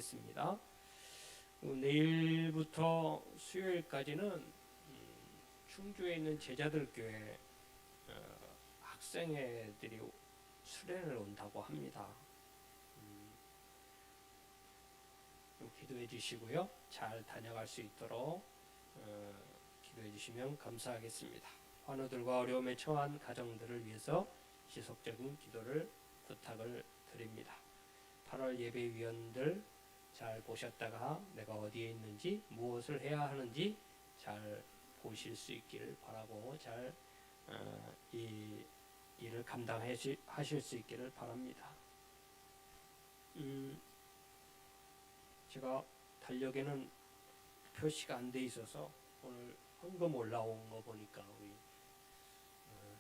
하겠습니다. 내일부터 수요일까지는 충주에 있는 제자들교회 학생회들이 수련을 온다고 합니다. 기도해 주시고요. 잘 다녀갈 수 있도록 기도해 주시면 감사하겠습니다. 환우들과 어려움에 처한 가정들을 위해서 지속적인 기도를 부탁을 드립니다. 8월 예배위원들 잘 보셨다가 내가 어디에 있는지 무엇을 해야 하는지 잘 보실 수 있기를 바라고 잘 이 일을 감당하실 수 있기를 바랍니다. 제가 달력에는 표시가 안 돼 있어서 오늘 헌금 올라온 거 보니까 우리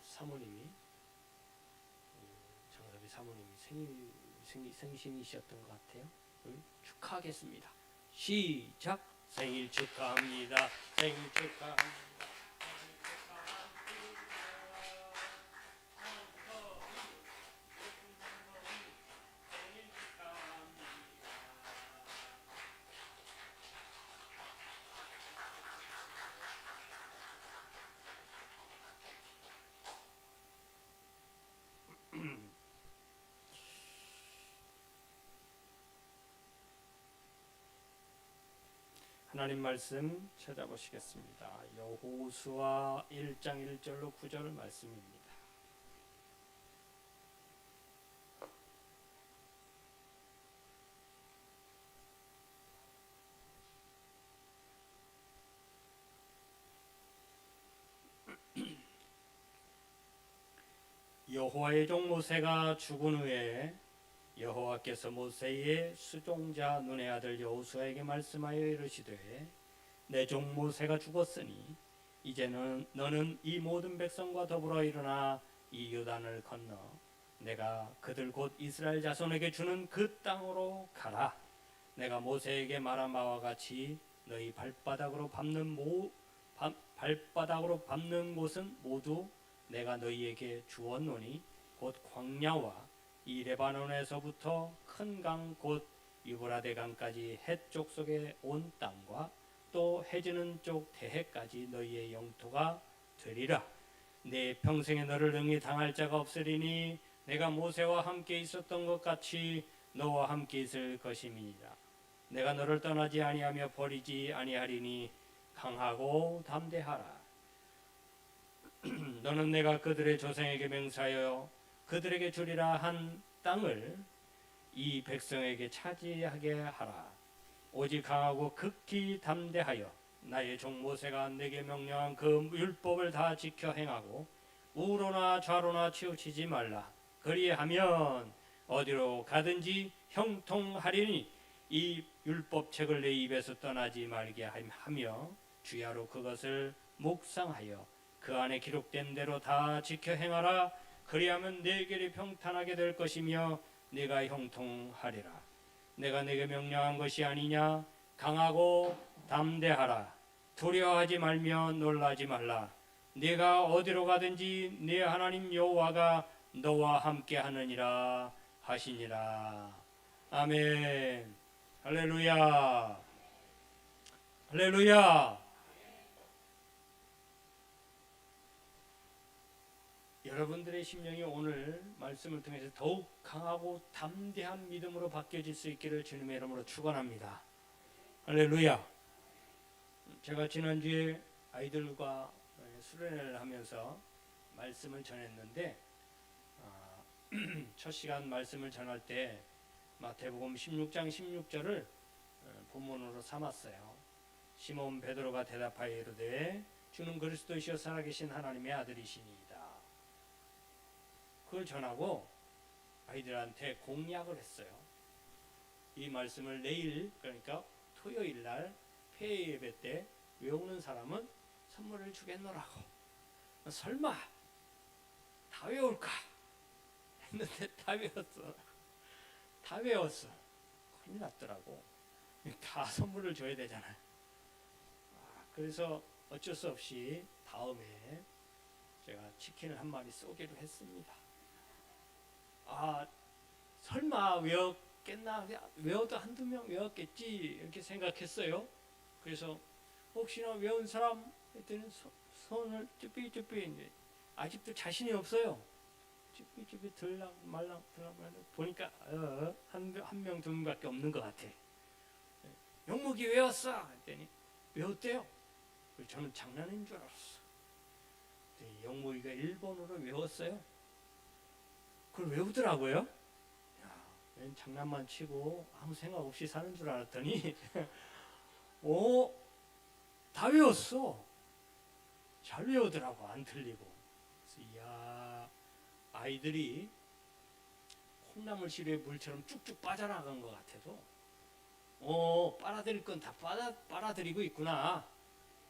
사모님이 장사비 사모님이 생신이셨던 것 같아요. 축하하겠습니다. 시작. 생일 축하합니다. 생일 축하합니다. 하나님 말씀 찾아보시겠습니다. 여호수아 1장 1절로 9절 말씀입니다. 여호와의 종 모세가 죽은 후에 여호와께서 모세의 수종자 눈의 아들 여호수아에게 말씀하여 이르시되 내 종 모세가 죽었으니 이제는 너는 이 모든 백성과 더불어 일어나 이 요단을 건너 내가 그들 곧 이스라엘 자손에게 주는 그 땅으로 가라. 내가 모세에게 말한 바와 같이 너희 발바닥으로 밟는 곳은 모두 내가 너희에게 주었노니 곧 광야와 이 레바논에서부터 큰 강 곧 유브라데 강까지 해쪽 속에 온 땅과 또 해지는 쪽 대해까지 너희의 영토가 되리라. 내 평생에 너를 능히 당할 자가 없으리니 내가 모세와 함께 있었던 것 같이 너와 함께 있을 것임이니라. 내가 너를 떠나지 아니하며 버리지 아니하리니 강하고 담대하라. 너는 내가 그들의 조상에게 맹세하여 그들에게 주리라 한 땅을 이 백성에게 차지하게 하라. 오직 강하고 극히 담대하여 나의 종 모세가 내게 명령한 그 율법을 다 지켜 행하고 우로나 좌로나 치우치지 말라. 그리하면 어디로 가든지 형통하리니 이 율법책을 내 입에서 떠나지 말게 하며 주야로 그것을 묵상하여 그 안에 기록된 대로 다 지켜 행하라. 그리하면 내 길이 평탄하게 될 것이며 네가 형통하리라. 내가 네게 명령한 것이 아니냐. 강하고 담대하라. 두려워하지 말며 놀라지 말라. 네가 어디로 가든지 네 하나님 여호와가 너와 함께 하느니라 하시니라. 아멘. 할렐루야. 할렐루야. 여러분들의 심령이 오늘 말씀을 통해서 더욱 강하고 담대한 믿음으로 바뀌어질 수 있기를 주님의 이름으로 축원합니다. 할렐루야. 제가 지난주에 아이들과 수련회를 하면서 말씀을 전했는데 첫 시간 말씀을 전할 때 마태복음 16장 16절을 본문으로 삼았어요. 시몬 베드로가 대답하여 이르되 주는 그리스도이시여 살아계신 하나님의 아들이시니이다. 그걸 전하고 아이들한테 공약을 했어요. 이 말씀을 내일, 그러니까 토요일 날 폐회 예배 때 외우는 사람은 선물을 주겠노라고. 설마 다 외울까 했는데 다 외웠어. 다 외웠어. 큰일 났더라고. 다 선물을 줘야 되잖아요. 그래서 어쩔 수 없이 다음에 제가 치킨을 한 마리 쏘기로 했습니다. 설마 외웠겠나? 외워도 한두 명 외웠겠지 이렇게 생각했어요. 그래서 혹시나 외운 사람 했더니 손을 쭈삐쭈삐 이제 아직도 자신이 없어요. 쭈삐쭈삐 들락 말랑 보니까 한 명 두 명밖에 없는 것 같아. 영목이 외웠어 했더니 외웠대요. 저는 장난인 줄 알았어. 영목이가 일본어로 외웠어요. 그걸 외우더라고요. 야, 웬 장난만 치고 아무 생각 없이 사는 줄 알았더니 다 외웠어. 잘 외우더라고. 안 틀리고. 그래서 이야, 아이들이 콩나물 시루에 물처럼 쭉쭉 빠져나간 것 같아도 빨아들일 건 다 빨아들이고 있구나.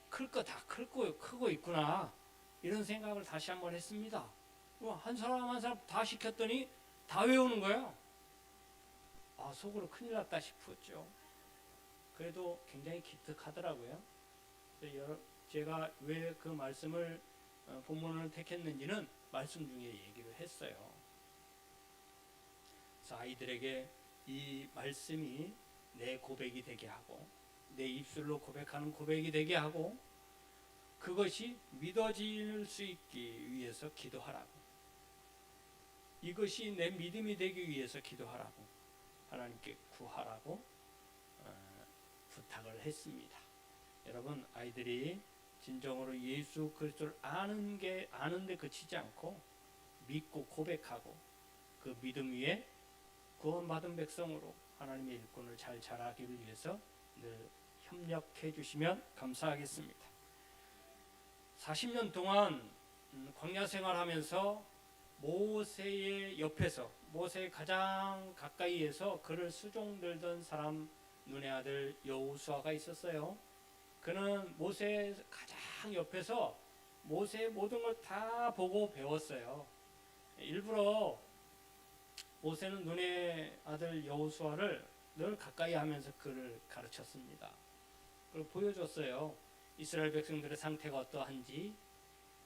클 거 다 크고 있구나. 이런 생각을 다시 한번 했습니다. 한 사람 한 사람 다 시켰더니 다 외우는 거예요. 속으로 큰일 났다 싶었죠. 그래도 굉장히 기특하더라고요. 제가 왜 그 말씀을 본문을 택했는지는 말씀 중에 얘기를 했어요. 그래서 아이들에게 이 말씀이 내 고백이 되게 하고 내 입술로 고백하는 고백이 되게 하고 그것이 믿어질 수 있기 위해서 기도하라고, 이것이 내 믿음이 되기 위해서 기도하라고 하나님께 구하라고 부탁을 했습니다. 여러분, 아이들이 진정으로 예수 그리스도를 아는데 그치지 않고 믿고 고백하고 그 믿음 위에 구원받은 백성으로 하나님의 일꾼을 잘 자라기를 위해서 늘 협력해 주시면 감사하겠습니다. 40년 동안 광야 생활하면서 모세의 옆에서, 모세의 가장 가까이에서 그를 수종들던 사람, 눈의 아들 여호수아가 있었어요. 그는 모세의 가장 옆에서 모세의 모든 걸 다 보고 배웠어요. 일부러 모세는 눈의 아들 여호수아를 늘 가까이 하면서 그를 가르쳤습니다. 그리고 보여줬어요. 이스라엘 백성들의 상태가 어떠한지,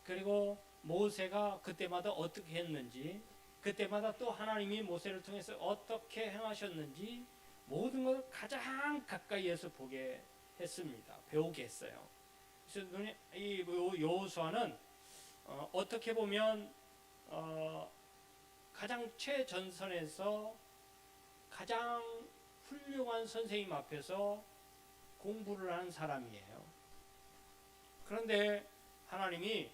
그리고 모세가 그때마다 어떻게 했는지, 그때마다 또 하나님이 모세를 통해서 어떻게 행하셨는지 모든 것을 가장 가까이에서 보게 했습니다. 배우게 했어요. 그래서 이 여호수아는 어떻게 보면 가장 최전선에서 가장 훌륭한 선생님 앞에서 공부를 한 사람이에요. 그런데 하나님이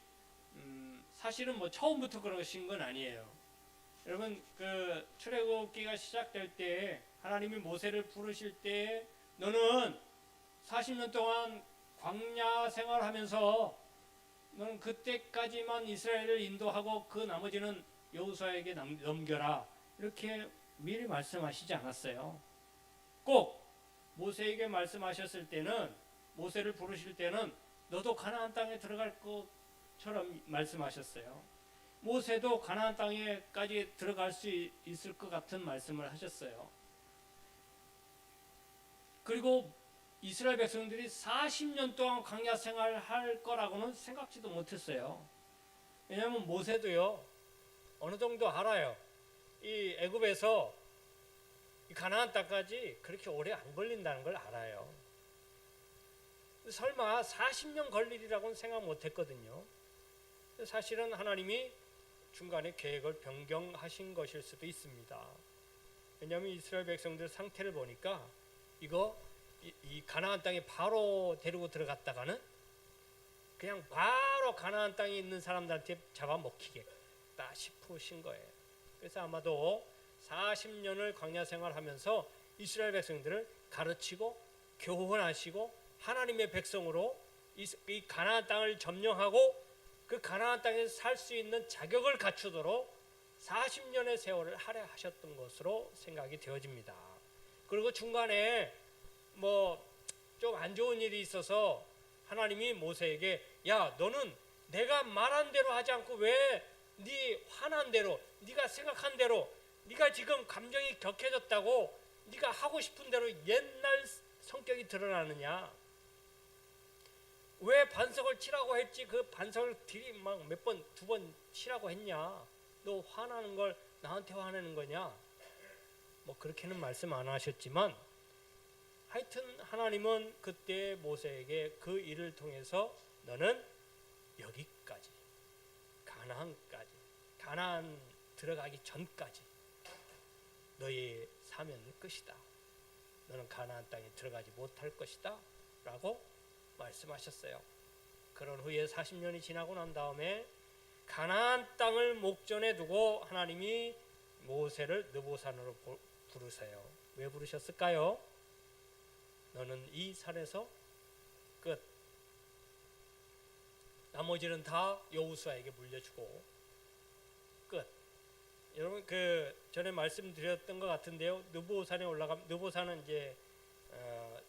사실은 처음부터 그러신 건 아니에요. 여러분, 그 출애굽기가 시작될 때 하나님이 모세를 부르실 때 너는 40년 동안 광야 생활하면서 너는 그때까지만 이스라엘을 인도하고 그 나머지는 여호수아에게 넘겨라, 이렇게 미리 말씀하시지 않았어요. 꼭 모세에게 말씀하셨을 때는, 모세를 부르실 때는 너도 가나안 땅에 들어갈 것처럼 말씀하셨어요. 모세도 가나안 땅에까지 들어갈 수 있을 것 같은 말씀을 하셨어요. 그리고 이스라엘 백성들이 40년 동안 광야 생활을 할 거라고는 생각지도 못했어요. 왜냐하면 모세도요, 어느 정도 알아요. 이 애굽에서 이 가나안 땅까지 그렇게 오래 안 걸린다는 걸 알아요. 설마 40년 걸리리라고는 생각 못했거든요. 사실은 하나님이 중간에 계획을 변경하신 것일 수도 있습니다. 왜냐하면 이스라엘 백성들 상태를 보니까 이 가나안 땅에 바로 데리고 들어갔다가는 그냥 바로 가나안 땅에 있는 사람들한테 잡아먹히겠다 싶으신 거예요. 그래서 아마도 40년을 광야 생활하면서 이스라엘 백성들을 가르치고 교훈하시고 하나님의 백성으로 이 가나안 땅을 점령하고 그 가나안 땅에서 살 수 있는 자격을 갖추도록 40년의 세월을 할애하셨던 것으로 생각이 되어집니다. 그리고 중간에 좀 안 좋은 일이 있어서 하나님이 모세에게, 야, 너는 내가 말한 대로 하지 않고 왜 네 화난 대로, 네가 생각한 대로, 네가 지금 감정이 격해졌다고 네가 하고 싶은 대로 옛날 성격이 드러나느냐? 왜 반석을 치라고 했지 그 반석을 막 몇 번, 두 번 치라고 했냐? 너 화나는 걸 나한테 화내는 거냐? 뭐 그렇게는 말씀 안 하셨지만 하여튼 하나님은 그때 모세에게 그 일을 통해서 너는 여기까지, 가나안까지, 가나안 들어가기 전까지 너의 사명은 끝이다. 너는 가나안 땅에 들어가지 못할 것이다 라고 말씀하셨어요. 그런 후에 40년이 지나고 난 다음에 가나안 땅을 목전에 두고 하나님이 모세를 느보산으로 부르세요. 왜 부르셨을까요? 너는 이 산에서 끝. 나머지는 다 여호수아에게 물려주고 끝. 여러분 그 전에 말씀드렸던 것 같은데요. 느보산에 올라가면 느보산은 이제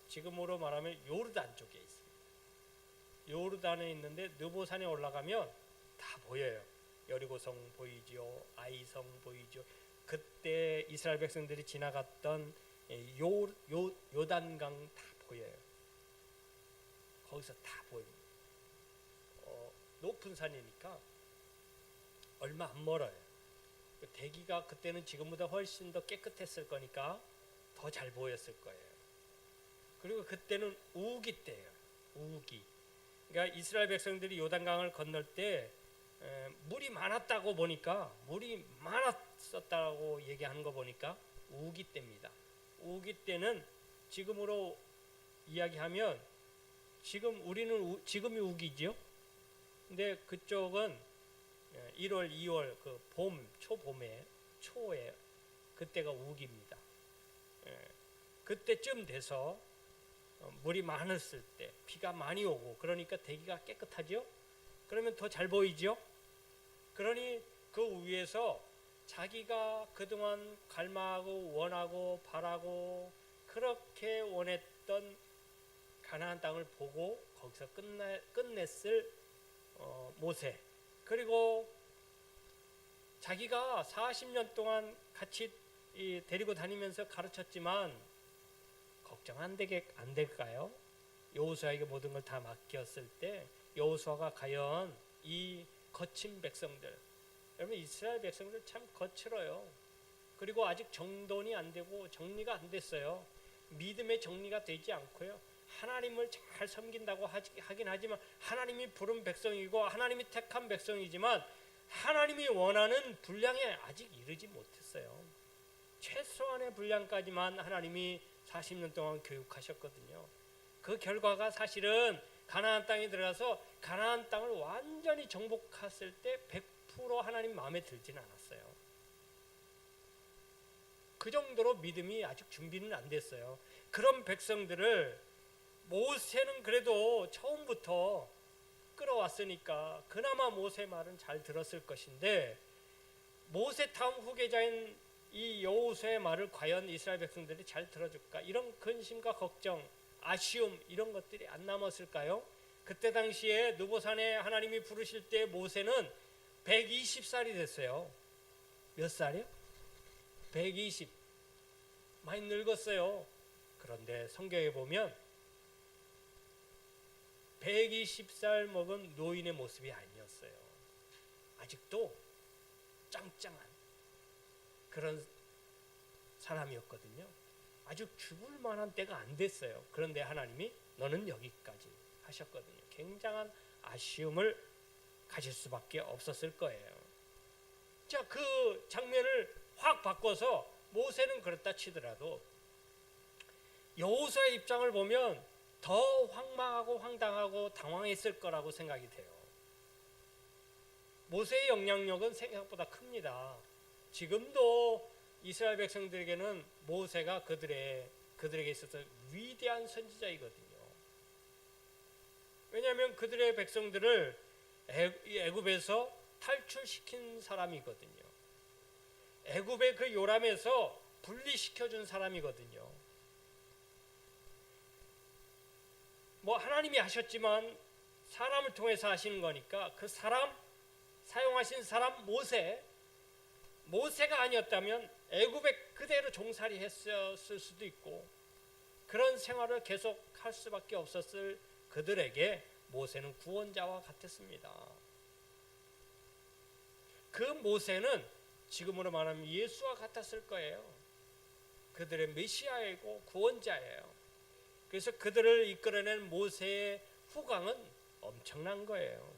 지금으로 말하면 요르단 쪽에 있습니다. 요르단에 있는데 느보산에 올라가면 다 보여요. 여리고성 보이지요. 아이성 보이죠. 그때 이스라엘 백성들이 지나갔던 요단강 다 보여요. 거기서 다 보입니다. 높은 산이니까 얼마 안 멀어요. 대기가 그때는 지금보다 훨씬 더 깨끗했을 거니까 더 잘 보였을 거예요. 그리고 그때는 우기 때예요. 우기. 그러니까 이스라엘 백성들이 요단강을 건널 때 물이 많았다고 보니까 물이 많았었다고 얘기하는 거 보니까 우기 때입니다. 우기 때는 지금으로 이야기하면 우리는 지금이 우기죠. 근데 그쪽은 1월, 2월 그 초에 그때가 우기입니다. 그때쯤 돼서 물이 많았을 때 비가 많이 오고 그러니까 대기가 깨끗하죠. 그러면 더 잘 보이죠. 그러니 그 위에서 자기가 그동안 갈망하고 원하고 바라고 그렇게 원했던 가나안 땅을 보고 거기서 끝냈을 모세, 그리고 자기가 40년 동안 같이 데리고 다니면서 가르쳤지만 걱정 안 될까요? 여호수아에게 모든 걸 다 맡겼을 때 여호수아가 과연 이 거친 백성들, 여러분 이스라엘 백성들 참 거칠어요. 그리고 아직 정돈이 안 되고 정리가 안 됐어요. 믿음의 정리가 되지 않고요. 하나님을 잘 섬긴다고 하긴 하지만 하나님이 부른 백성이고 하나님이 택한 백성이지만 하나님이 원하는 분량에 아직 이르지 못했어요. 최소한의 분량까지만 하나님이 40년 동안 교육하셨거든요. 그 결과가 사실은 가나안 땅에 들어가서 가나안 땅을 완전히 정복했을 때 100% 하나님 마음에 들지는 않았어요. 그 정도로 믿음이 아직 준비는 안 됐어요. 그런 백성들을 모세는 그래도 처음부터 끌어왔으니까 그나마 모세 말은 잘 들었을 것인데 모세 다음 후계자인 이 여호수아의 말을 과연 이스라엘 백성들이 잘 들어줄까? 이런 근심과 걱정, 아쉬움 이런 것들이 안 남았을까요? 그때 당시에 느보산에 하나님이 부르실 때 모세는 120살이 됐어요. 몇 살이요? 120. 많이 늙었어요. 그런데 성경에 보면 120살 먹은 노인의 모습이 아니었어요. 아직도 짱짱한 그런 사람이었거든요. 아주 죽을 만한 때가 안 됐어요. 그런데 하나님이 너는 여기까지 하셨거든요. 굉장한 아쉬움을 가질 수밖에 없었을 거예요. 자, 그 장면을 확 바꿔서 모세는 그렇다 치더라도 여호수아의 입장을 보면 더 황망하고 황당하고 당황했을 거라고 생각이 돼요. 모세의 영향력은 생각보다 큽니다. 지금도 이스라엘 백성들에게는 모세가 그들에게 있어서 위대한 선지자이거든요. 왜냐하면 그들의 백성들을 애굽에서 탈출시킨 사람이거든요. 애굽의 그 요람에서 분리시켜준 사람이거든요. 뭐 하나님이 하셨지만 사람을 통해서 하시는 거니까 그 사람, 사용하신 사람 모세가 아니었다면 애굽에 그대로 종살이 했을 수도 있고 그런 생활을 계속 할 수밖에 없었을 그들에게 모세는 구원자와 같았습니다. 그 모세는 지금으로 말하면 예수와 같았을 거예요. 그들의 메시아이고 구원자예요. 그래서 그들을 이끌어낸 모세의 후광은 엄청난 거예요.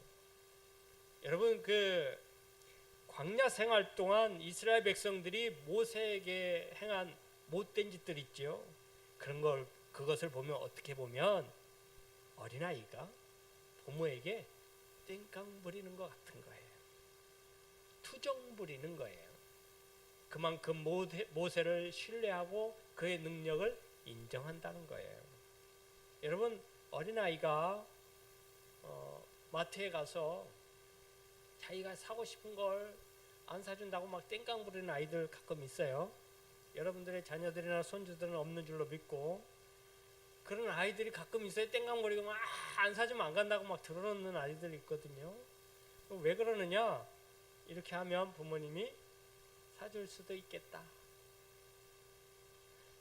여러분, 그 광야 생활 동안 이스라엘 백성들이 모세에게 행한 못된 짓들 있죠. 그것을 보면, 어떻게 보면 어린아이가 부모에게 땡깡 부리는 것 같은 거예요. 투정 부리는 거예요. 그만큼 모세를 신뢰하고 그의 능력을 인정한다는 거예요. 여러분, 어린아이가 마트에 가서 자기가 사고 싶은 걸 안 사준다고 막 땡깡 부리는 아이들 가끔 있어요. 여러분들의 자녀들이나 손주들은 없는 줄로 믿고, 그런 아이들이 가끔 있어요. 땡깡 부리고 막 안 사주면 안 간다고 막 들어놓는 아이들이 있거든요. 왜 그러느냐? 이렇게 하면 부모님이 사줄 수도 있겠다.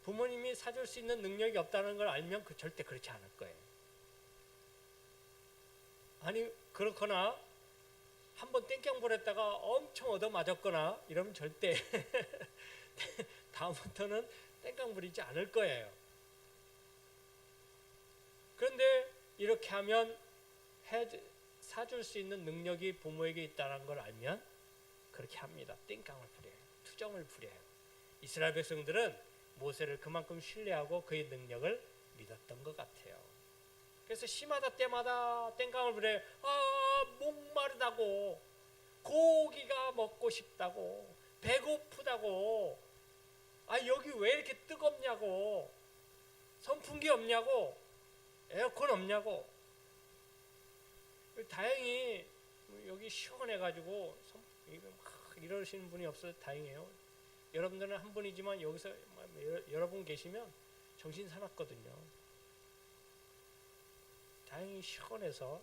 부모님이 사줄 수 있는 능력이 없다는 걸 알면 절대 그렇지 않을 거예요. 아니, 그렇거나 한번 땡깡 부렸다가 엄청 얻어맞았거나 이러면 절대 다음부터는 땡깡 부리지 않을 거예요. 그런데 이렇게 하면 사줄 수 있는 능력이 부모에게 있다는 걸 알면 그렇게 합니다. 땡깡을 부려요. 투정을 부려요. 이스라엘 백성들은 모세를 그만큼 신뢰하고 그의 능력을 믿었던 것 같아요. 그래서 시마다 때마다 땡깡을 부려요. 목마르다고, 고기가 먹고 싶다고, 배고프다고, 여기 왜 이렇게 뜨겁냐고, 선풍기 없냐고, 에어컨 없냐고. 다행히 여기 시원해가지고 이러시는 분이 없어서 다행이에요. 여러분들은 한 분이지만 여기서 여러 분 계시면 정신 사납거든요. 다행히 시원해서,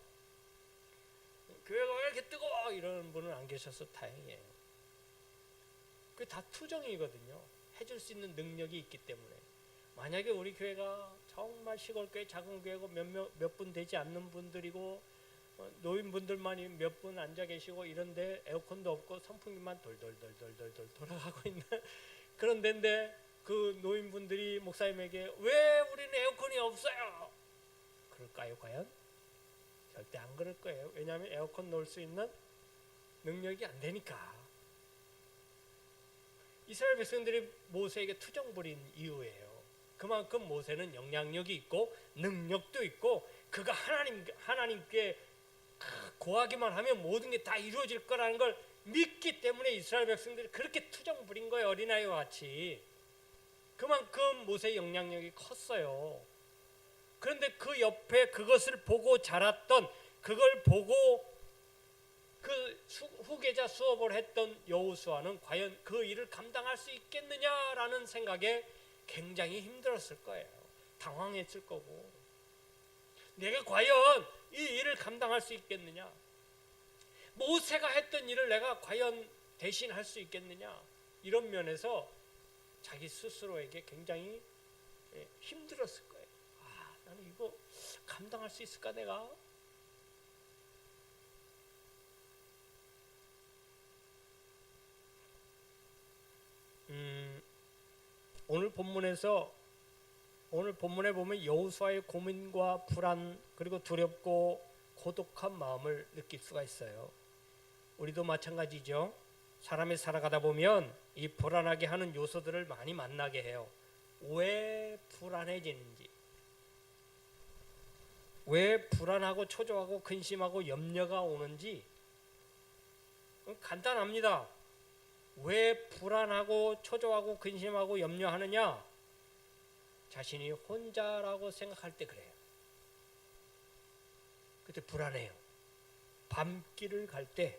교회가 왜 이렇게 뜨거워 이러는 분은 안 계셔서 다행이에요. 그게 다 투정이거든요. 해줄 수 있는 능력이 있기 때문에. 만약에 우리 교회가 정말 시골교회, 작은 교회고 몇 분 되지 않는 분들이고 노인분들만이 몇 분 앉아 계시고 이런데 에어컨도 없고 선풍기만 돌돌돌돌돌 돌아가고 있는 그런 데인데, 그 노인분들이 목사님에게 왜 우리는 에어컨이 없어요? 그럴까요 과연? 절대 안 그럴 거예요. 왜냐하면 에어컨 놓을 수 있는 능력이 안 되니까. 이스라엘 백성들이 모세에게 투정 부린 이유예요. 그만큼 모세는 영향력이 있고 능력도 있고, 그가 하나님께 고하기만 하면 모든 게 다 이루어질 거라는 걸 믿기 때문에 이스라엘 백성들이 그렇게 투정 부린 거예요. 어린아이와 같이. 그만큼 모세의 영향력이 컸어요. 그런데 그 옆에 그것을 보고 자랐던, 그걸 보고 그 후계자 수업을 했던 여호수아는 과연 그 일을 감당할 수 있겠느냐라는 생각에 굉장히 힘들었을 거예요. 당황했을 거고, 내가 과연 이 일을 감당할 수 있겠느냐, 모세가 했던 일을 내가 과연 대신 할 수 있겠느냐, 이런 면에서 자기 스스로에게 굉장히 힘들었을 거예요. 나는 이거 감당할 수 있을까 내가? 오늘 본문에 보면 여호수아의 고민과 불안, 그리고 두렵고 고독한 마음을 느낄 수가 있어요. 우리도 마찬가지죠. 사람이 살아가다 보면 이 불안하게 하는 요소들을 많이 만나게 해요. 왜 불안해지는지, 왜 불안하고 초조하고 근심하고 염려가 오는지 간단합니다. 왜 불안하고 초조하고 근심하고 염려하느냐? 자신이 혼자라고 생각할 때 그래요. 그때 불안해요. 밤길을 갈 때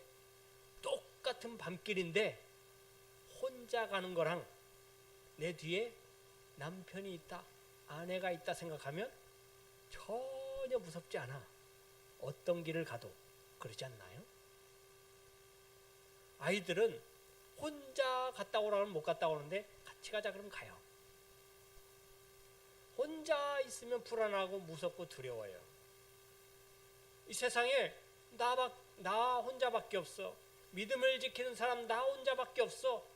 똑같은 밤길인데 혼자 가는 거랑 내 뒤에 남편이 있다, 아내가 있다 생각하면 전혀 무섭지 않아. 어떤 길을 가도. 그러지 않나요? 아이들은 혼자 갔다 오라면 못 갔다 오는데 같이 가자 그러면 가요. 혼자 있으면 불안하고 무섭고 두려워요. 이 세상에 나 혼자밖에 없어. 믿음을 지키는 사람 나 혼자밖에 없어.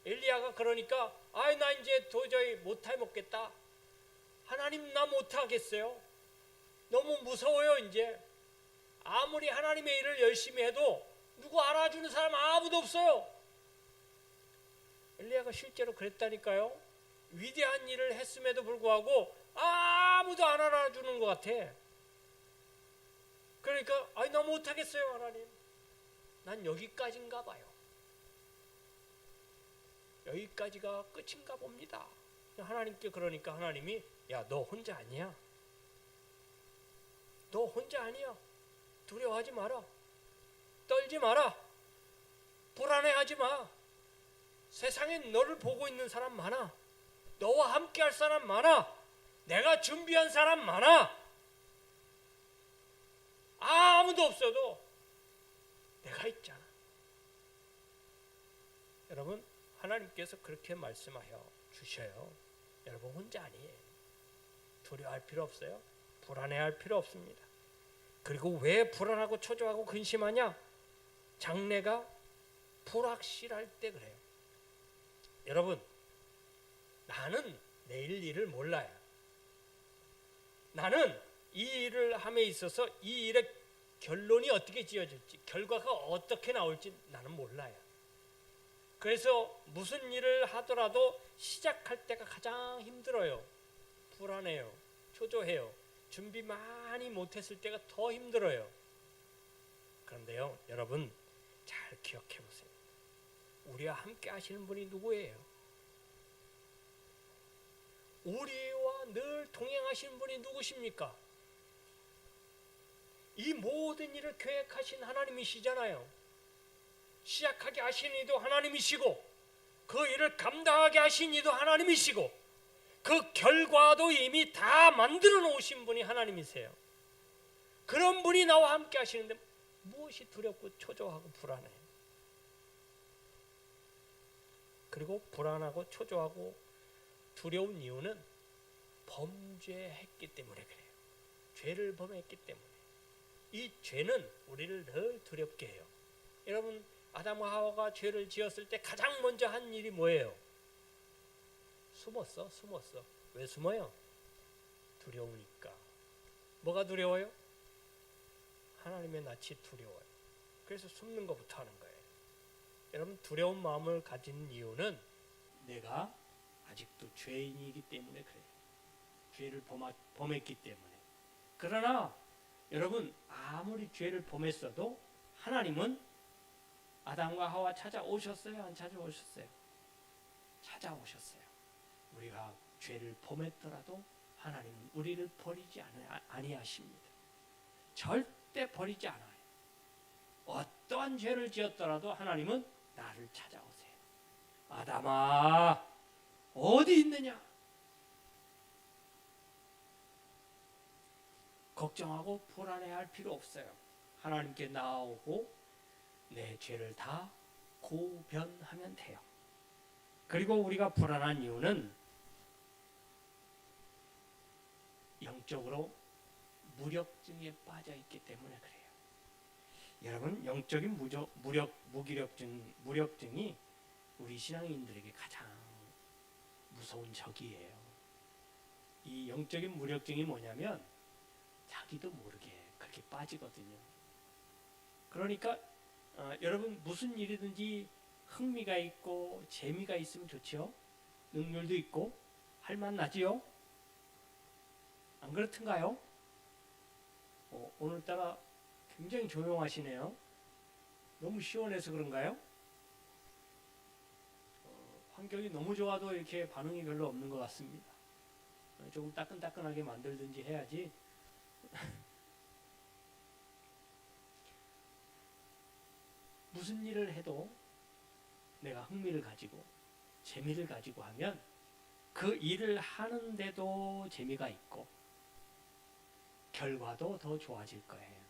엘리야가 그러니까 아이 나 이제 도저히 못해 먹겠다. 하나님 나 못하겠어요. 너무 무서워요. 이제 아무리 하나님의 일을 열심히 해도 누구 알아주는 사람 아무도 없어요. 엘리야가 실제로 그랬다니까요. 위대한 일을 했음에도 불구하고 아무도 안 알아주는 것 같아. 그러니까 아이 나 못하겠어요 하나님. 난 여기까지인가 봐요. 여기까지가 끝인가 봅니다. 하나님께 그러니까 하나님이 야 너 혼자 아니야. 너 혼자 아니야. 두려워하지 마라. 떨지 마라. 불안해하지 마. 세상에 너를 보고 있는 사람 많아. 너와 함께 할 사람 많아. 내가 준비한 사람 많아. 아무도 없어도 내가 있잖아. 여러분 하나님께서 그렇게 말씀하여 주셔요. 여러분 혼자 아니에요. 두려워할 필요 없어요. 불안해할 필요 없습니다. 그리고 왜 불안하고 초조하고 근심하냐? 장래가 불확실할 때 그래요. 여러분 나는 내일 일을 몰라요. 나는 이 일을 함에 있어서 이 일의 결론이 어떻게 지어질지, 결과가 어떻게 나올지 나는 몰라요. 그래서 무슨 일을 하더라도 시작할 때가 가장 힘들어요. 불안해요. 초조해요. 준비 많이 못했을 때가 더 힘들어요. 그런데요, 여러분 잘 기억해 보세요. 우리와 함께 하시는 분이 누구예요? 우리와 늘 동행하시는 분이 누구십니까? 이 모든 일을 계획하신 하나님이시잖아요. 시작하게 하신 이도 하나님이시고 그 일을 감당하게 하신 이도 하나님이시고 그 결과도 이미 다 만들어 놓으신 분이 하나님이세요. 그런 분이 나와 함께 하시는데 무엇이 두렵고 초조하고 불안해요? 그리고 불안하고 초조하고 두려운 이유는 범죄했기 때문에 그래요. 죄를 범했기 때문에. 이 죄는 우리를 늘 두렵게 해요. 여러분 아담과 하와가 죄를 지었을 때 가장 먼저 한 일이 뭐예요? 숨었어. 왜 숨어요? 두려우니까. 뭐가 두려워요? 하나님의 낯이 두려워요. 그래서 숨는 것부터 하는 거예요. 여러분 두려운 마음을 가진 이유는 내가 아직도 죄인이기 때문에 그래요. 죄를 범했기 때문에. 그러나 여러분 아무리 죄를 범했어도 하나님은 아담과 하와 찾아오셨어요? 안 찾아오셨어요? 찾아오셨어요. 우리가 죄를 범했더라도 하나님은 우리를 버리지 아니하십니다. 절대 버리지 않아요. 어떠한 죄를 지었더라도 하나님은 나를 찾아오세요. 아담아 어디 있느냐? 걱정하고 불안해할 필요 없어요. 하나님께 나아오고 내 죄를 다 고변하면 돼요. 그리고 우리가 불안한 이유는 영적으로 무력증에 빠져 있기 때문에 그래요. 여러분 영적인 무력증이 우리 신앙인들에게 가장 무서운 적이에요. 이 영적인 무력증이 뭐냐면 자기도 모르게 그렇게 빠지거든요. 그러니까 여러분 무슨 일이든지 흥미가 있고 재미가 있으면 좋지요. 능률도 있고 할만 나지요. 안 그렇든가요? 오늘따라 굉장히 조용하시네요. 너무 시원해서 그런가요? 환경이 너무 좋아도 이렇게 반응이 별로 없는 것 같습니다. 조금 따끈따끈하게 만들든지 해야지. 무슨 일을 해도 내가 흥미를 가지고 재미를 가지고 하면 그 일을 하는데도 재미가 있고 결과도 더 좋아질 거예요.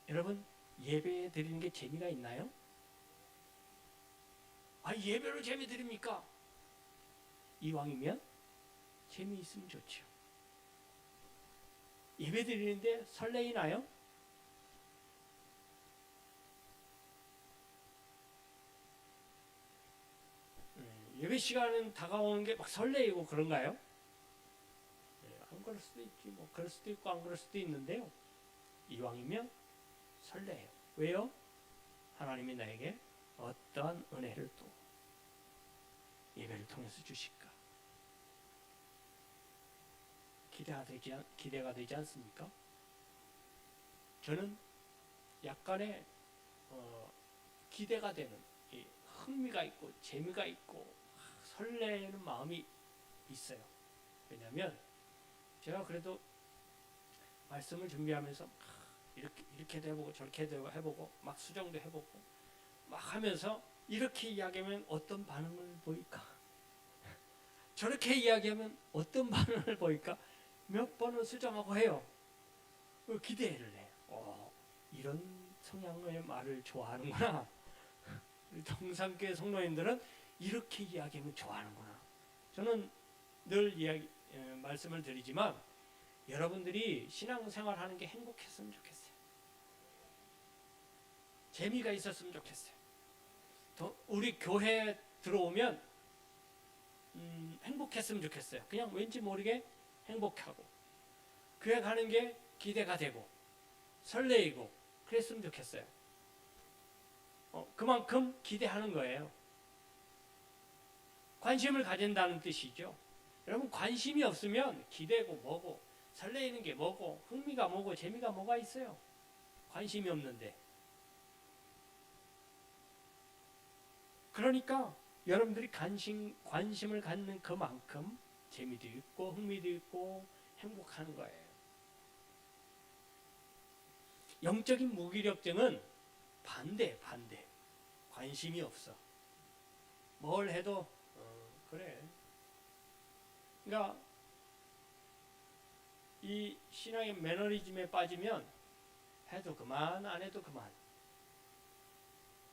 여러분 예배 드리는 게 재미가 있나요? 예배로 재미 드립니까? 이왕이면 재미있으면 좋죠. 예배 드리는데 설레이나요? 예배 시간은 다가오는 게 막 설레이고 그런가요? 안 그럴 수도 있지. 뭐 그럴 수도 있고 안 그럴 수도 있는데요. 이왕이면 설레요. 왜요? 하나님이 나에게 어떠한 은혜를 또 예배를 통해서 주실까? 기대가 되지 않습니까? 저는 약간의 기대가 되는, 흥미가 있고 재미가 있고 설레는 마음이 있어요. 왜냐하면 제가 그래도 말씀을 준비하면서 이렇게도 해보고 저렇게도 해보고 막 수정도 해보고 막 하면서 이렇게 이야기하면 어떤 반응을 보일까? 저렇게 이야기하면 어떤 반응을 보일까? 몇 번은 수정하고 해요. 기대를 해요. 이런 성향의 말을 좋아하는구나. 우리 동산교회 성도님들은 이렇게 이야기하면 좋아하는구나. 저는 늘 말씀을 드리지만 여러분들이 신앙생활하는 게 행복했으면 좋겠어요. 재미가 있었으면 좋겠어요. 우리 교회에 들어오면 행복했으면 좋겠어요. 그냥 왠지 모르게 행복하고 교회 가는 게 기대가 되고 설레이고 그랬으면 좋겠어요. 그만큼 기대하는 거예요. 관심을 가진다는 뜻이죠. 여러분 관심이 없으면 기대고 뭐고 설레이는 게 뭐고 흥미가 뭐고 재미가 뭐가 있어요. 관심이 없는데. 그러니까 여러분들이 관심을 갖는 그만큼 재미도 있고 흥미도 있고 행복한 거예요. 영적인 무기력증은 반대. 관심이 없어. 뭘 해도 그래. 그러니까 이 신앙의 매너리즘에 빠지면 해도 그만 안 해도 그만.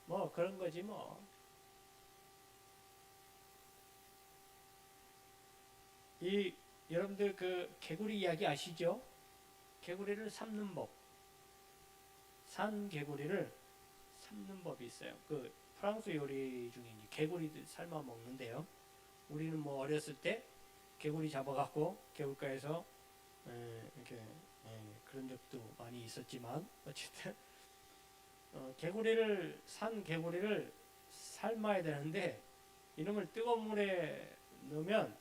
뭐 그런 거지 뭐. 여러분들 그 개구리 이야기 아시죠? 개구리를 삶는 법. 산 개구리를 삶는 법이 있어요. 그 프랑스 요리 중에 이제 개구리들 삶아 먹는데요. 우리는 뭐 어렸을 때 개구리 잡아갖고 개울가에서 이렇게 그런 적도 많이 있었지만 어쨌든 산 개구리를 삶아야 되는데 이놈을 뜨거운 물에 넣으면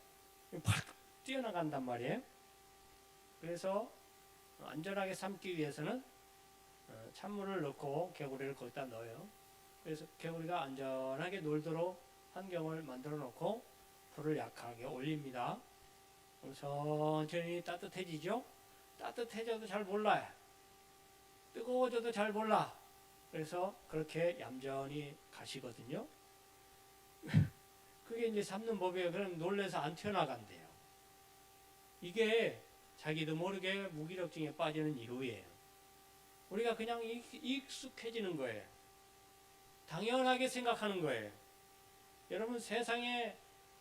팍 뛰어나간단 말이에요. 그래서 안전하게 삶기 위해서는 찬물을 넣고 개구리를 거기다 넣어요. 그래서 개구리가 안전하게 놀도록 환경을 만들어 놓고 불을 약하게 올립니다. 천천히 따뜻해지죠. 따뜻해져도 잘 몰라요. 뜨거워져도 잘 몰라. 그래서 그렇게 얌전히 가시거든요. 그게 이제 삶는 법이에요. 그럼 놀래서 안 튀어나간대요. 이게 자기도 모르게 무기력증에 빠지는 이유예요. 우리가 그냥 익숙해지는 거예요. 당연하게 생각하는 거예요. 여러분 세상에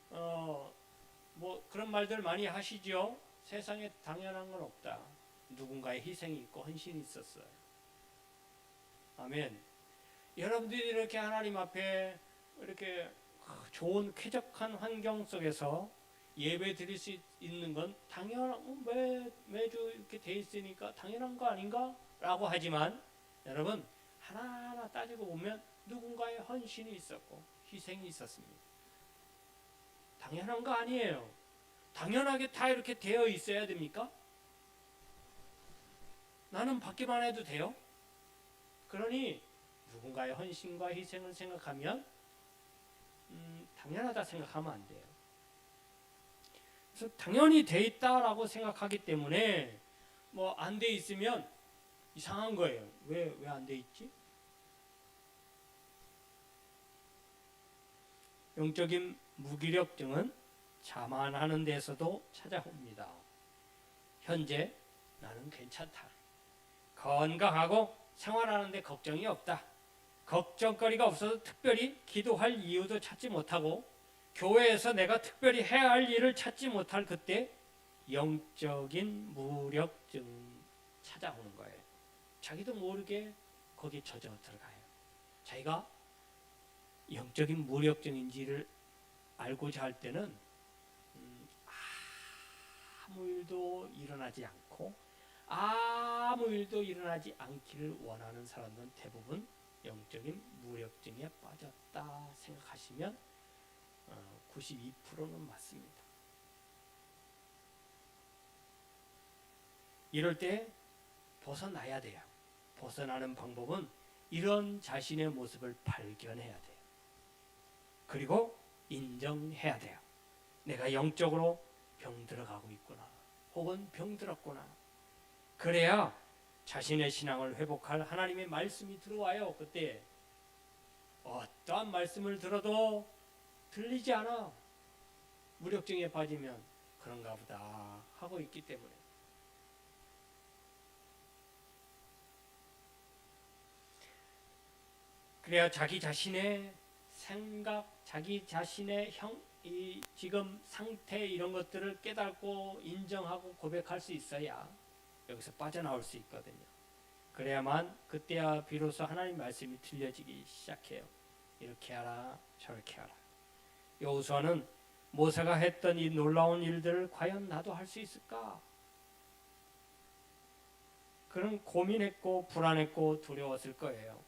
뭐 그런 말들 많이 하시죠. 세상에 당연한 건 없다. 누군가의 희생이 있고 헌신이 있었어요. 아멘. 여러분들이 이렇게 하나님 앞에 이렇게 좋은 쾌적한 환경 속에서 예배 드릴 수 있는 건 매주 이렇게 돼 있으니까 당연한 거 아닌가? 라고 하지만 여러분 하나하나 따지고 보면 누군가의 헌신이 있었고 희생이 있었습니다. 당연한 거 아니에요. 당연하게 다 이렇게 되어 있어야 됩니까? 나는 받기만 해도 돼요? 그러니 누군가의 헌신과 희생을 생각하면 당연하다 생각하면 안 돼요. 그래서 당연히 돼 있다라고 생각하기 때문에 뭐 안 돼 있으면 이상한 거예요. 왜 안 돼 있지? 영적인 무기력증은 자만하는 데서도 찾아옵니다. 현재 나는 괜찮다. 건강하고 생활하는데 걱정이 없다. 걱정거리가 없어서 특별히 기도할 이유도 찾지 못하고 교회에서 내가 특별히 해야 할 일을 찾지 못할 그때 영적인 무력증 찾아오는 거예요. 자기도 모르게 거기에 젖어 들어가요. 자기가 영적인 무력증인지를 알고자 할 때는 아무 일도 일어나지 않고 아무 일도 일어나지 않기를 원하는 사람들은 대부분 영적인 무력증에 빠졌다 생각하시면 92%는 맞습니다. 이럴 때 벗어나야 돼요. 벗어나는 방법은 이런 자신의 모습을 발견해야 돼요. 그리고 인정해야 돼요. 내가 영적으로 병들어가고 있구나. 혹은 병들었구나. 그래야 자신의 신앙을 회복할 하나님의 말씀이 들어와요. 그때 어떠한 말씀을 들어도 들리지 않아. 무력증에 빠지면 그런가 보다 하고 있기 때문에. 그래야 자기 자신의 생각, 자기 자신의 지금 상태 이런 것들을 깨닫고 인정하고 고백할 수 있어야 여기서 빠져나올 수 있거든요. 그래야만 그때야 비로소 하나님 말씀이 들려지기 시작해요. 이렇게 하라 저렇게 하라. 여호수아는 모세가 했던 이 놀라운 일들을 과연 나도 할 수 있을까? 그런 고민했고 불안했고 두려웠을 거예요.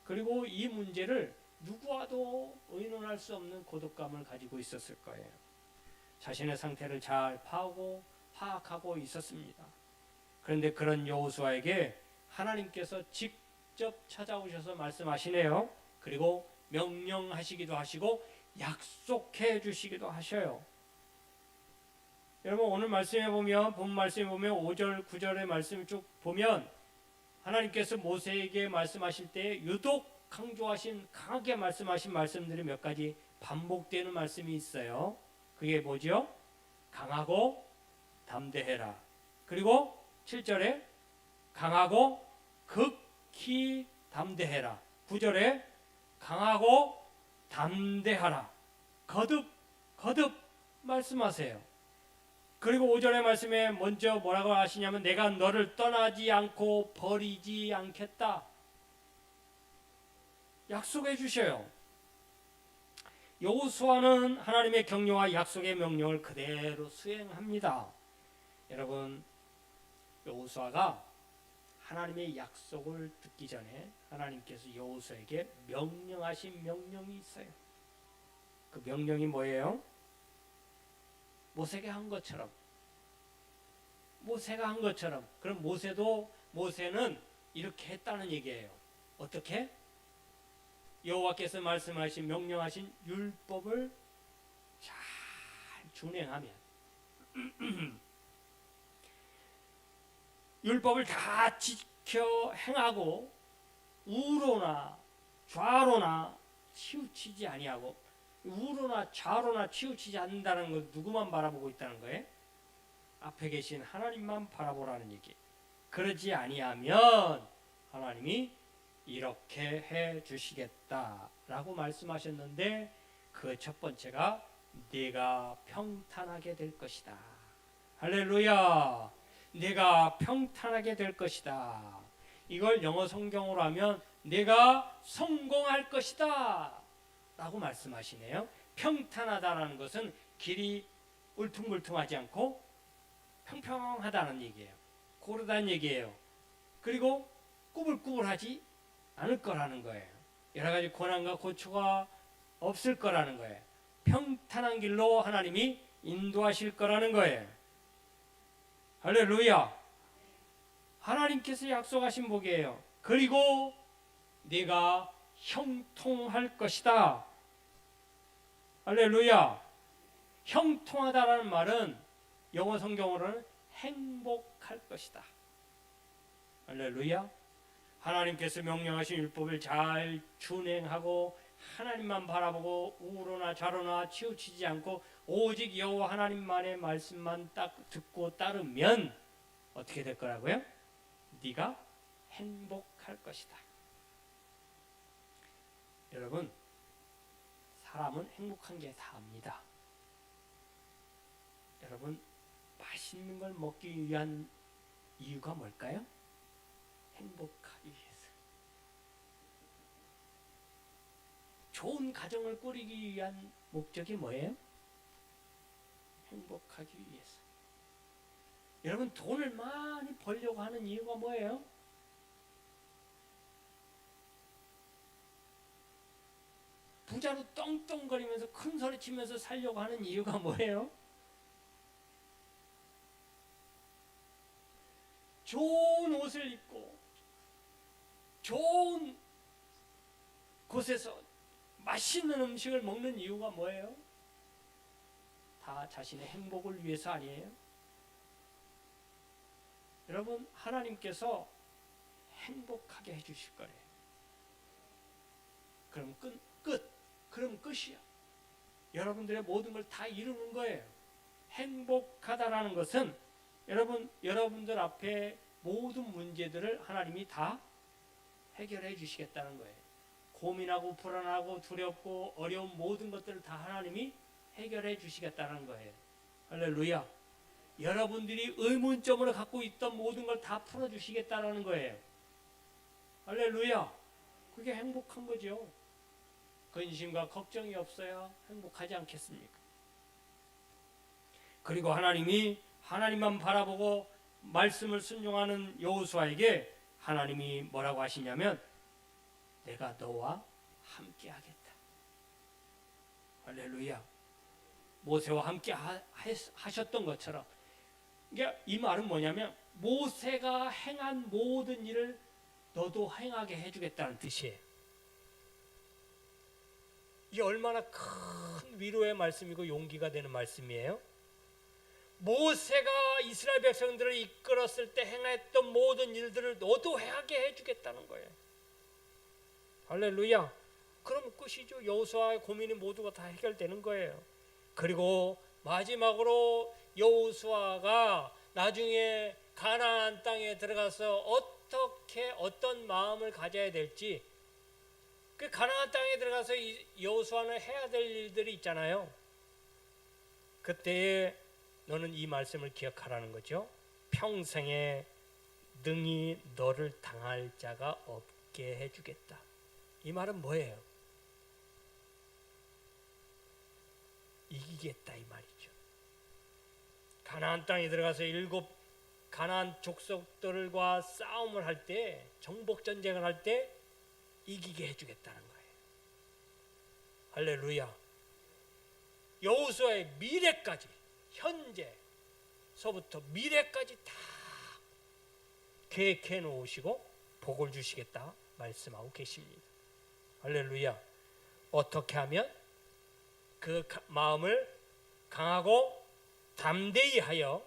그리고 이 문제를 누구와도 의논할 수 없는 고독감을 가지고 있었을 거예요. 자신의 상태를 잘 파악하고 있었습니다. 그런데 그런 여호수아에게 하나님께서 직접 찾아오셔서 말씀하시네요. 그리고 명령하시기도 하시고 약속해 주시기도 하셔요. 여러분 오늘 말씀에 보면 본 말씀에 보면 5절 9절의 말씀을 쭉 보면 하나님께서 모세에게 말씀하실 때 유독 강하게 말씀하신 말씀들이 몇 가지 반복되는 말씀이 있어요. 그게 뭐죠? 강하고 담대해라. 그리고 7절에 강하고 극히 담대해라. 9절에 강하고 담대하라. 거듭 말씀하세요. 그리고 5절의 말씀에 먼저 뭐라고 하시냐면 내가 너를 떠나지 않고 버리지 않겠다. 약속해 주셔요. 여호수아는 하나님의 격려와 약속의 명령을 그대로 수행합니다. 여러분 여호수아가 하나님의 약속을 듣기 전에 하나님께서 여호수아에게 명령하신 명령이 있어요. 그 명령이 뭐예요? 모세가 한 것처럼. 그럼 모세는 이렇게 했다는 얘기예요. 어떻게? 여호와께서 말씀하신 명령하신 율법을 잘 준행하면 율법을 다 지켜 행하고 우로나 좌로나 치우치지 아니하고 우로나 좌로나 치우치지 않는다는 걸 누구만 바라보고 있다는 거예요? 앞에 계신 하나님만 바라보라는 얘기. 그러지 아니하면 하나님이 이렇게 해 주시겠다라고 말씀하셨는데 그 첫 번째가 네가 평탄하게 될 것이다. 할렐루야. 내가 평탄하게 될 것이다. 이걸 영어 성경으로 하면 내가 성공할 것이다 라고 말씀하시네요. 평탄하다라는 것은 길이 울퉁불퉁하지 않고 평평하다는 얘기예요. 고르다는 얘기예요. 그리고 꾸불꾸불하지 않을 거라는 거예요. 여러 가지 고난과 고초가 없을 거라는 거예요. 평탄한 길로 하나님이 인도하실 거라는 거예요. 할렐루야. 하나님께서 약속하신 복이에요. 그리고 네가 형통할 것이다. 할렐루야. 형통하다라는 말은 영어 성경으로는 행복할 것이다. 할렐루야. 하나님께서 명령하신 율법을 잘 준행하고 하나님만 바라보고 우로나 좌로나 치우치지 않고 오직 여호와 하나님만의 말씀만 딱 듣고 따르면 어떻게 될 거라고요? 네가 행복할 것이다. 여러분 사람은 행복한 게 다입니다. 여러분 맛있는 걸 먹기 위한 이유가 뭘까요? 행복하기 위해서. 좋은 가정을 꾸리기 위한 목적이 뭐예요? 행복하기 위해서. 여러분 돈을 많이 벌려고 하는 이유가 뭐예요? 부자로 떵떵거리면서 큰 소리 치면서 살려고 하는 이유가 뭐예요? 좋은 옷을 입고 좋은 곳에서 맛있는 음식을 먹는 이유가 뭐예요? 다 자신의 행복을 위해서 아니에요? 여러분 하나님께서 행복하게 해주실 거래요. 그럼 그럼 끝이야. 여러분들의 모든 걸 다 이루는 거예요. 행복하다라는 것은 여러분들 앞에 모든 문제들을 하나님이 다 해결해 주시겠다는 거예요. 고민하고 불안하고 두렵고 어려운 모든 것들을 다 하나님이 해결해 주시겠다는 거예요. 할렐루야. 여러분들이 의문점으로 갖고 있던 모든 걸 다 풀어주시겠다는 거예요. 할렐루야. 그게 행복한 거죠. 근심과 걱정이 없어야 행복하지 않겠습니까? 그리고 하나님만 바라보고 말씀을 순종하는 여호수아에게 하나님이 뭐라고 하시냐면 내가 너와 함께 하겠다. 할렐루야. 모세와 함께 하셨던 것처럼 이 말은 뭐냐면 모세가 행한 모든 일을 너도 행하게 해주겠다는 뜻이에요. 이 얼마나 큰 위로의 말씀이고 용기가 되는 말씀이에요. 모세가 이스라엘 백성들을 이끌었을 때 행했던 모든 일들을 너도 하게 해주겠다는 거예요. 할렐루야. 그럼 끝이죠. 여호수아의 고민이 모두가 다 해결되는 거예요. 그리고 마지막으로 여호수아가 나중에 가나안 땅에 들어가서 어떤 마음을 가져야 될지, 그 가나안 땅에 들어가서 여호수아는 해야 될 일들이 있잖아요. 그때에 너는 이 말씀을 기억하라는 거죠. 평생에 능히 너를 당할 자가 없게 해주겠다. 이 말은 뭐예요? 이기겠다 이 말이죠. 가나안 땅에 들어가서 7 가나안 족속들과 싸움을 할 때, 정복 전쟁을 할 때 이기게 해주겠다는 거예요. 할렐루야. 여호수아의 미래까지, 현재서부터 미래까지 다 계획해 놓으시고 복을 주시겠다 말씀하고 계십니다. 할렐루야. 어떻게 하면 그 마음을 강하고 담대히 하여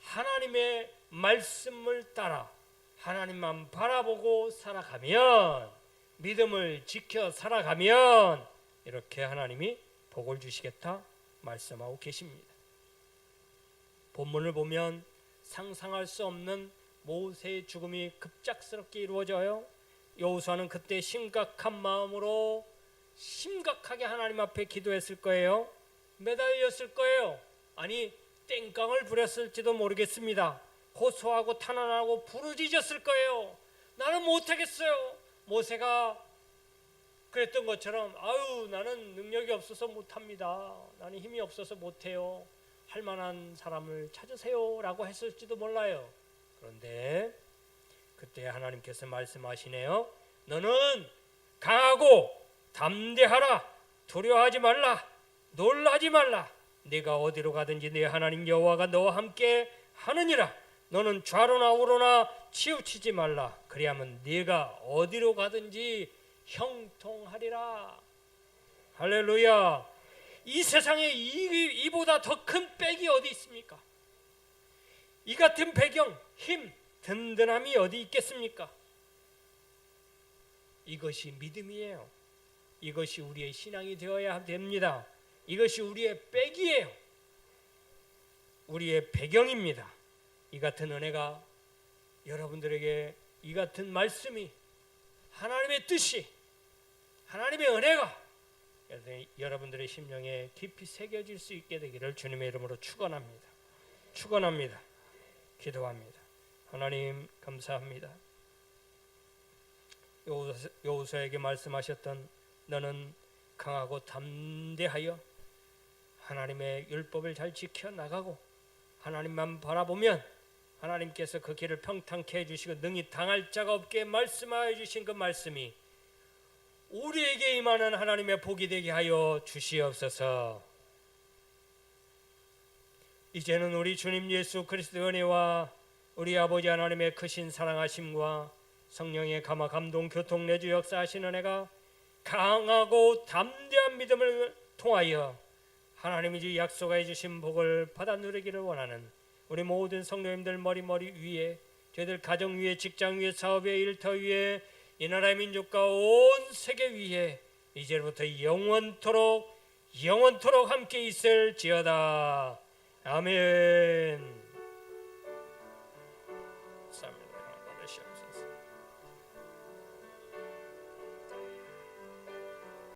하나님의 말씀을 따라 하나님만 바라보고 살아가면, 믿음을 지켜 살아가면 이렇게 하나님이 복을 주시겠다 말씀하고 계십니다. 본문을 보면 상상할 수 없는 모세의 죽음이 급작스럽게 이루어져요. 여호수아는 그때 심각한 마음으로 심각하게 하나님 앞에 기도했을 거예요. 매달렸을 거예요. 아니 땡깡을 부렸을지도 모르겠습니다. 호소하고 탄원하고 부르짖었을 거예요. 나는 못하겠어요. 모세가 그랬던 것처럼 아유 나는 능력이 없어서 못합니다. 나는 힘이 없어서 못해요. 할 만한 사람을 찾으세요 라고 했을지도 몰라요. 그런데 그때 하나님께서 말씀하시네요. 너는 강하고 담대하라. 두려워하지 말라. 놀라지 말라. 네가 어디로 가든지 네 하나님 여호와가 너와 함께 하느니라. 너는 좌로나 우로나 치우치지 말라. 그리하면 네가 어디로 가든지 형통하리라. 할렐루야. 이 세상에 이보다 더 큰 백이 어디 있습니까? 이 같은 배경, 힘, 든든함이 어디 있겠습니까? 이것이 믿음이에요. 이것이 우리의 신앙이 되어야 됩니다. 이것이 우리의 백이에요. 우리의 배경입니다. 이 같은 은혜가 여러분들에게, 이 같은 말씀이, 하나님의 뜻이, 하나님의 은혜가 여러분들의 심령에 깊이 새겨질 수 있게 되기를 주님의 이름으로 축원합니다. 축원합니다. 기도합니다. 하나님 감사합니다. 여호수아에게 말씀하셨던 너는 강하고 담대하여 하나님의 율법을 잘 지켜 나가고 하나님만 바라보면 하나님께서 그 길을 평탄케 해주시고 능히 당할 자가 없게 말씀하여 주신 그 말씀이 우리에게 임하는 하나님의 복이 되게 하여 주시옵소서. 이제는 우리 주님 예수 그리스도의 은혜와 우리 아버지 하나님의 크신 사랑하심과 성령의 감화 감동 교통 내주 역사하시는 은혜가 강하고 담대한 믿음을 통하여 하나님이 주 약속해 주신 복을 받아 누리기를 원하는 우리 모든 성도님들 머리 위에, 저희들 가정 위에, 직장 위에, 사업 위에, 일터 위에, 이 나라의 민족과 온 세계 위에 이제부터 영원토록 함께 있을지어다. 아멘.